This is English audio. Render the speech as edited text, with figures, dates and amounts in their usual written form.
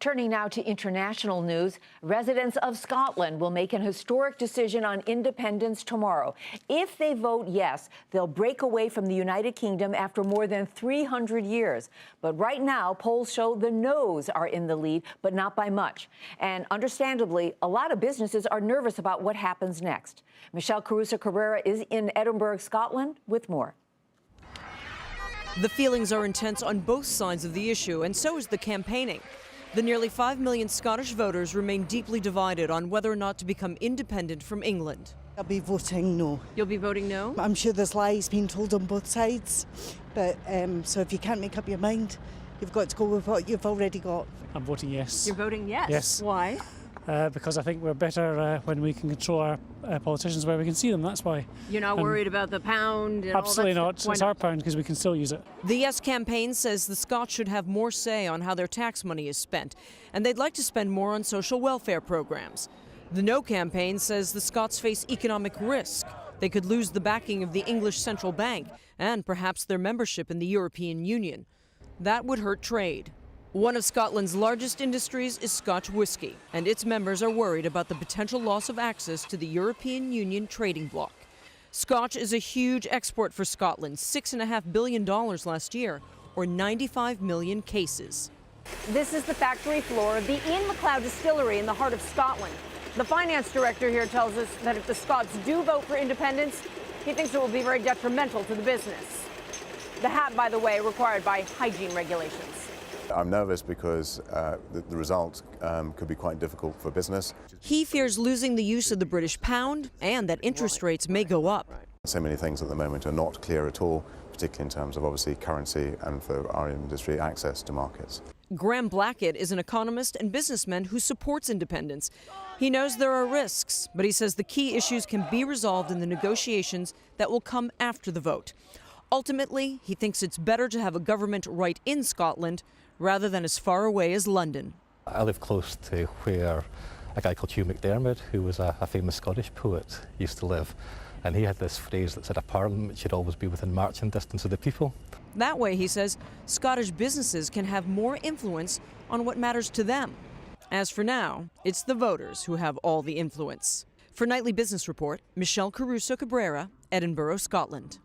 Turning now to international news, residents of Scotland will make an historic decision on independence tomorrow. If they vote yes, they'll break away from the United Kingdom after more than 300 years. But right now, polls show the no's are in the lead, but not by much. And understandably, a lot of businesses are nervous about what happens next. Michelle Carusa-Cabrera is in Edinburgh, Scotland, with more. The feelings are intense on both sides of the issue, and so is the campaigning. The nearly 5 million Scottish voters remain deeply divided on whether or not to become independent from England. I'll be voting no. You'll be voting no? I'm sure there's lies being told on both sides, but so if you can't make up your mind, you've got to go with what you've already got. I'm voting yes. You're voting yes? Yes. Why? Because I think we're better when we can control our politicians where we can see them, that's why. You're not worried about the pound and absolutely all that stuff? not. It's our pound because we can still use it. The Yes campaign says the Scots should have more say on how their tax money is spent, and they'd like to spend more on social welfare programs. The No campaign says the Scots face economic risk. They could lose the backing of the English central bank and perhaps their membership in the European Union. That would hurt trade. One of Scotland's largest industries is Scotch whisky, and its members are worried about the potential loss of access to the European Union trading bloc. Scotch is a huge export for Scotland, $6.5 billion last year, or 95 million cases. This is the factory floor of the Ian MacLeod distillery in the heart of Scotland. The finance director here tells us that if the Scots do vote for independence, he thinks it will be very detrimental to the business. The hat, by the way, required by hygiene regulations. I'm nervous because the result could be quite difficult for business. He fears losing the use of the British pound and that interest rates may go up. So many things at the moment are not clear at all, particularly in terms of obviously currency and for our industry access to markets. Graham Blackett is an economist and businessman who supports independence. He knows there are risks, but he says the key issues can be resolved in the negotiations that will come after the vote. Ultimately, he thinks it's better to have a government right in Scotland rather than as far away as London. I live close to where a guy called Hugh McDermott, who was a famous Scottish poet, used to live. And he had this phrase that said a parliament should always be within marching distance of the people. That way, he says, Scottish businesses can have more influence on what matters to them. As for now, it's the voters who have all the influence. For Nightly Business Report, Michelle Caruso-Cabrera, Edinburgh, Scotland.